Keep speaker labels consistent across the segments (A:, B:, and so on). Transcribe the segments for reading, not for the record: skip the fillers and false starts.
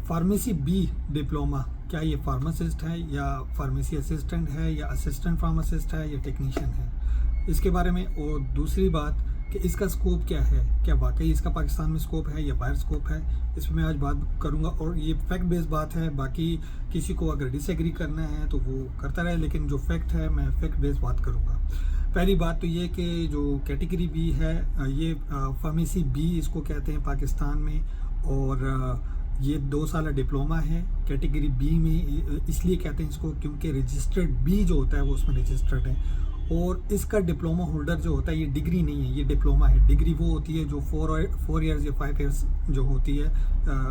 A: Pharmacy B diploma, क्या ये pharmacist है या फार्मेसी असिस्टेंट है या असिस्टेंट फार्मासिस्ट है या टेक्नीशियन है, इसके बारे में। और दूसरी बात कि इसका स्कोप क्या है, क्या वाकई इसका पाकिस्तान में स्कोप है या बाहर स्कोप है, इस पर मैं आज बात करूंगा। और ये फैक्ट बेस्ड बात है, बाकी किसी को अगर डिसएग्री करना है तो वो करता रहे, लेकिन जो फैक्ट है मैं फैक्ट बेस्ड बात करूंगा। पहली बात तो ये कि जो कैटेगरी बी है, ये फार्मेसी बी इसको कहते हैं पाकिस्तान में, और ये 2 साल डिप्लोमा है कैटेगरी बी में। इसलिए कहते हैं इसको क्योंकि रजिस्टर्ड बी जो होता है वो उसमें रजिस्टर्ड है। और इसका डिप्लोमा होल्डर जो होता है ये डिग्री नहीं है, ये डिप्लोमा है। डिग्री वो होती है जो 4 इयर्स या 5 इयर्स जो होती है,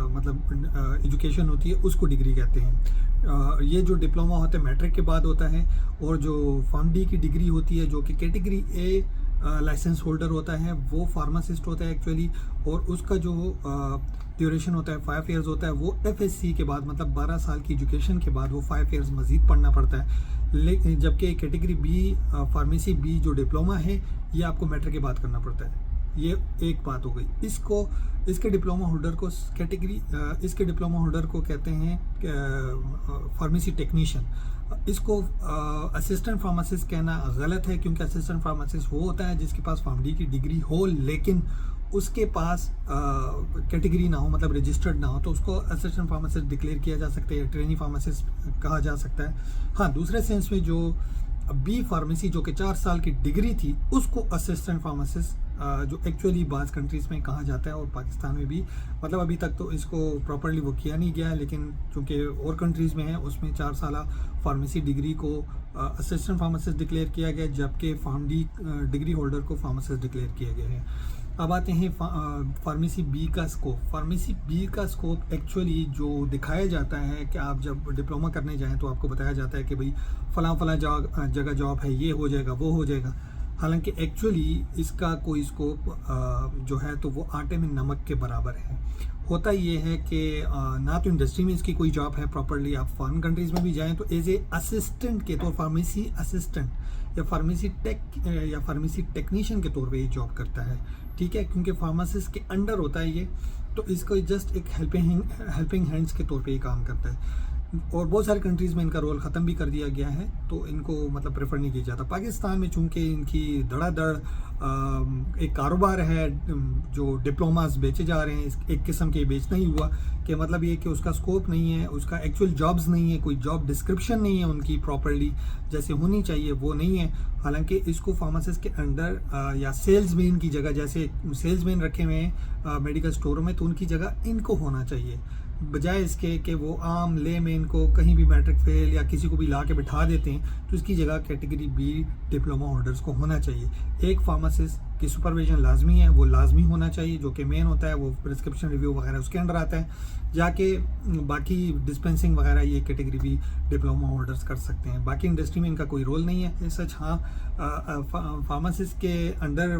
A: मतलब एजुकेशन होती है, उसको डिग्री कहते हैं। ये जो डिप्लोमा होता है मैट्रिक के बाद होता है। और जो फार्म डी की डिग्री होती है जो कि कैटेगरी ए लाइसेंस होल्डर होता है, वो फार्मासिस्ट होता है एक्चुअली। और उसका जो ड्यूरेशन होता है 5 इयर्स होता है। वो एफएससी के बाद, मतलब 12 साल की एजुकेशन के बाद वो 5 इयर्स मज़ीद पढ़ना पड़ता है। लेकिन जबकि कैटेगरी बी फार्मेसी बी जो डिप्लोमा है ये आपको मैट्रिक के बाद करना पड़ता है। ये एक बात हो गई। इसके डिप्लोमा होल्डर को इसके डिप्लोमा होल्डर को कहते हैं फार्मेसी टेक्नीशियन। इसको असिस्टेंट फार्मासिस्ट कहना गलत है, क्योंकि असिस्टेंट फार्मासिस्ट वो होता है जिसके पास फार्म डी की डिग्री हो लेकिन उसके पास कैटेगरी ना हो, मतलब रजिस्टर्ड ना हो, तो उसको असिस्टेंट फार्मासिस्ट डिक्लेयर किया जा सकता है, ट्रेनी फार्मासिस्ट कहा जा सकता है। हाँ, दूसरे सेंस में जो बी फार्मेसी जो कि 4 साल की डिग्री थी उसको असिस्टेंट फार्मासिस्ट जो एक्चुअली बाज़ कंट्रीज़ में कहा जाता है, और पाकिस्तान में भी, मतलब अभी तक तो इसको प्रॉपरली वो किया नहीं गया है, लेकिन चूँकि और कंट्रीज़ में है उसमें 4 साल फार्मेसी डिग्री को असिस्टेंट फार्मासिस्ट डिक्लेयर किया गया, जबकि फार्म डी डिग्री होल्डर को फार्मासिस्ट डिक्लेयर किया गया है। अब आते हैं फार्मेसी बी का स्कोप। फार्मेसी बी का स्कोप एक्चुअली जो दिखाया जाता है कि आप जब डिप्लोमा करने जाएं तो आपको बताया जाता है कि भाई फलां जगह जॉब है, ये हो जाएगा, वो हो जाएगा। हालांकि एक्चुअली इसका कोई स्कोप जो है तो वो आटे में नमक के बराबर है। होता ये है कि ना तो इंडस्ट्री में इसकी कोई जॉब है प्रॉपरली, आप फॉरेन कंट्रीज़ में भी जाएं तो एज ए असिस्टेंट के तौर, फार्मेसी असिस्टेंट या फार्मेसी टेक्नीशियन के तौर पे ये जॉब करता है, ठीक है, क्योंकि फार्मासिस्ट के अंडर होता है ये, तो इसको जस्ट एक हेल्पिंग हैंड्स के तौर पे ये काम करता है। और बहुत सारी कंट्रीज़ में इनका रोल ख़त्म भी कर दिया गया है, तो इनको मतलब प्रेफर नहीं किया जाता। पाकिस्तान में चूँकि इनकी धड़ाधड़ एक कारोबार है, जो डिप्लोमास बेचे जा रहे हैं, एक किस्म के बेचना ही हुआ कि मतलब ये कि उसका स्कोप नहीं है, उसका एक्चुअल जॉब्स नहीं है, कोई जॉब डिस्क्रिप्शन नहीं है उनकी प्रॉपरली जैसे होनी चाहिए, वो नहीं है। हालांकि इसको फार्मासिस्ट के अंडर या सेल्समैन की जगह, जैसे सेल्समैन रखे हुए हैं मेडिकल स्टोरों में, तो उनकी जगह इनको होना चाहिए, बजाय इसके कि वो आम लेमैन को कहीं भी मैट्रिक फेल या किसी को भी ला के बिठा देते हैं, तो इसकी जगह कैटेगरी बी डिप्लोमा होल्डर्स को होना चाहिए। एक फार्मासिस्ट की सुपरविजन लाजमी है, वो लाजमी होना चाहिए, जो कि मेन होता है, वो प्रिस्क्रिप्शन रिव्यू वगैरह उसके अंडर आता है। जाके बाकी डिस्पेंसिंग वगैरह ये कैटेगरी बी डिप्लोमा होल्डर्स कर सकते हैं, बाकी इंडस्ट्री में इनका कोई रोल नहीं है सच। हाँ, फार्मासिस्ट के अंडर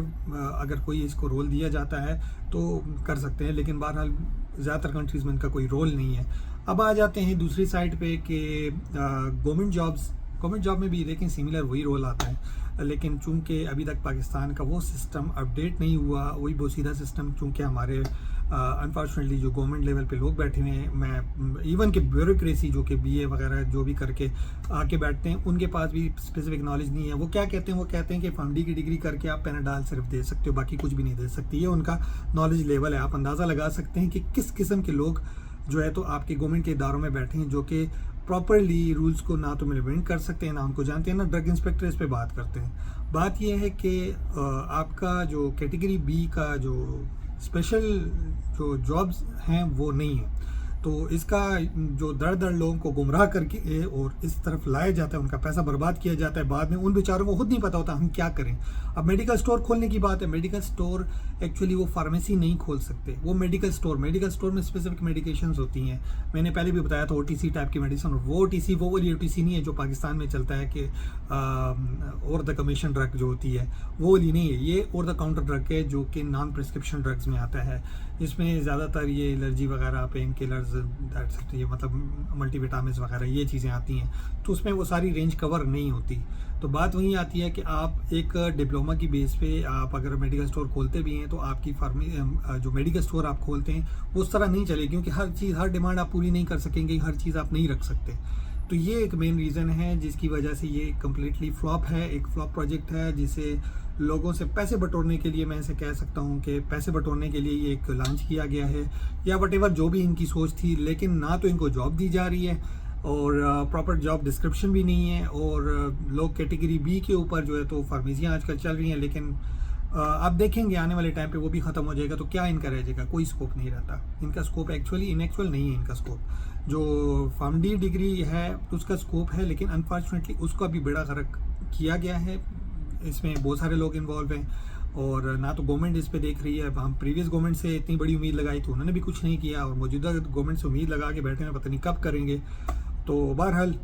A: अगर कोई इसको रोल दिया जाता है तो कर सकते हैं, लेकिन बहरहाल ज़्यादातर कंट्रीज़ में इनका कोई रोल नहीं है। अब आ जाते हैं दूसरी साइड पे कि गवर्नमेंट जॉब में भी लेकिन सिमिलर वही रोल आता है, लेकिन चूंकि अभी तक पाकिस्तान का वो सिस्टम अपडेट नहीं हुआ, वही बोसीदा सिस्टम, चूंकि हमारे अनफॉर्चुनेटली जो गवर्नमेंट लेवल पे लोग बैठे हुए हैं, मैं इवन के ब्यूरोक्रेसी जो कि बीए वगैरह जो भी करके आके बैठते हैं, उनके पास भी स्पेसिफिक नॉलेज नहीं है। वो क्या कहते हैं, वो कहते हैं कि फार्मडी की डिग्री करके आप पैनाडाल सिर्फ दे सकते हो, बाकी कुछ भी नहीं दे सकती। ये उनका नॉलेज लेवल है। आप अंदाज़ा लगा सकते हैं कि किस किस्म के लोग जो है तो आपके गवर्नमेंट के इदारों में बैठे हैं, जो कि प्रॉपरली रूल्स को ना तो इम्प्लीमेंट कर सकते हैं, ना उनको जानते हैं, ना ड्रग इंस्पेक्टर इस पे बात करते हैं। बात यह है कि आपका जो कैटेगरी बी का जो स्पेशल जो जॉब्स हैं वो नहीं है, तो इसका जो दर दर लोगों को गुमराह करके और इस तरफ लाया जाता है, उनका पैसा बर्बाद किया जाता है, बाद में उन बेचारों को खुद नहीं पता होता हम क्या करें। अब मेडिकल स्टोर खोलने की बात है, मेडिकल स्टोर एक्चुअली वो फार्मेसी नहीं खोल सकते, वो मेडिकल स्टोर में स्पेसिफिक मेडिकेशंस होती हैं। मैंने पहले भी बताया था ओटीसी टाइप की मेडिसिन, और वो ओटीसी वो वाली ओटीसी नहीं है जो पाकिस्तान में चलता है कि ओवर द कमीशन ड्रग जो होती है वो वाली नहीं है। ये ओवर द काउंटर ड्रग है जो कि नॉन प्रिस्क्रिप्शन ड्रग्स में आता है। इसमें ज़्यादातर ये एलर्जी वगैरह, पेन किलर्स ड्रग्स, दैट्स ये मतलब मल्टीविटामिन्स वगैरह ये चीज़ें आती हैं, तो उसमें वो सारी रेंज कवर नहीं होती। तो बात वहीं आती है कि आप एक डिप्लोमा की बेस पे आप अगर मेडिकल स्टोर खोलते भी हैं तो आपकी जो मेडिकल स्टोर आप खोलते हैं वो उस तरह नहीं चलेगी, क्योंकि हर चीज़, हर डिमांड आप पूरी नहीं कर सकेंगे, हर चीज़ आप नहीं रख सकते। तो ये एक मेन रीज़न है जिसकी वजह से ये कम्प्लीटली फ्लॉप है, एक फ्लॉप प्रोजेक्ट है, जिसे लोगों से पैसे बटोरने के लिए, मैं ऐसे कह सकता हूँ कि पैसे बटोरने के लिए ये एक लॉन्च किया गया है, या वटेवर जो भी इनकी सोच थी। लेकिन ना तो इनको जॉब दी जा रही है और प्रॉपर जॉब डिस्क्रिप्शन भी नहीं है, और लोग कैटेगरी बी के ऊपर जो है तो फार्मेसियाँ आजकल चल रही हैं, लेकिन आप देखेंगे आने वाले टाइम पे वो भी ख़त्म हो जाएगा, तो क्या इनका रह जाएगा, कोई स्कोप नहीं रहता इनका। स्कोप एक्चुअली नहीं है इनका स्कोप। जो फार्मडी डिग्री है उसका स्कोप है, लेकिन अनफॉर्चुनेटली उसका भी बेड़ा गर्क किया गया है। इसमें बहुत सारे लोग इन्वॉल्व हैं, और ना तो गवर्नमेंट इस पे देख रही है। हम प्रीवियस गवर्नमेंट से इतनी बड़ी उम्मीद लगाई तो उन्होंने भी कुछ नहीं किया, और मौजूदा गवर्नमेंट से उम्मीद लगा के बैठे हैं, पता नहीं कब करेंगे। तो बहरहाल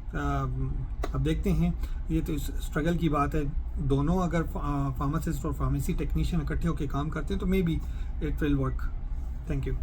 A: अब देखते हैं, ये तो स्ट्रगल की बात है। दोनों अगर फार्मासिस्ट और फार्मेसी टेक्नीशियन इकट्ठे होकर काम करते हैं तो may be it will work. Thank you.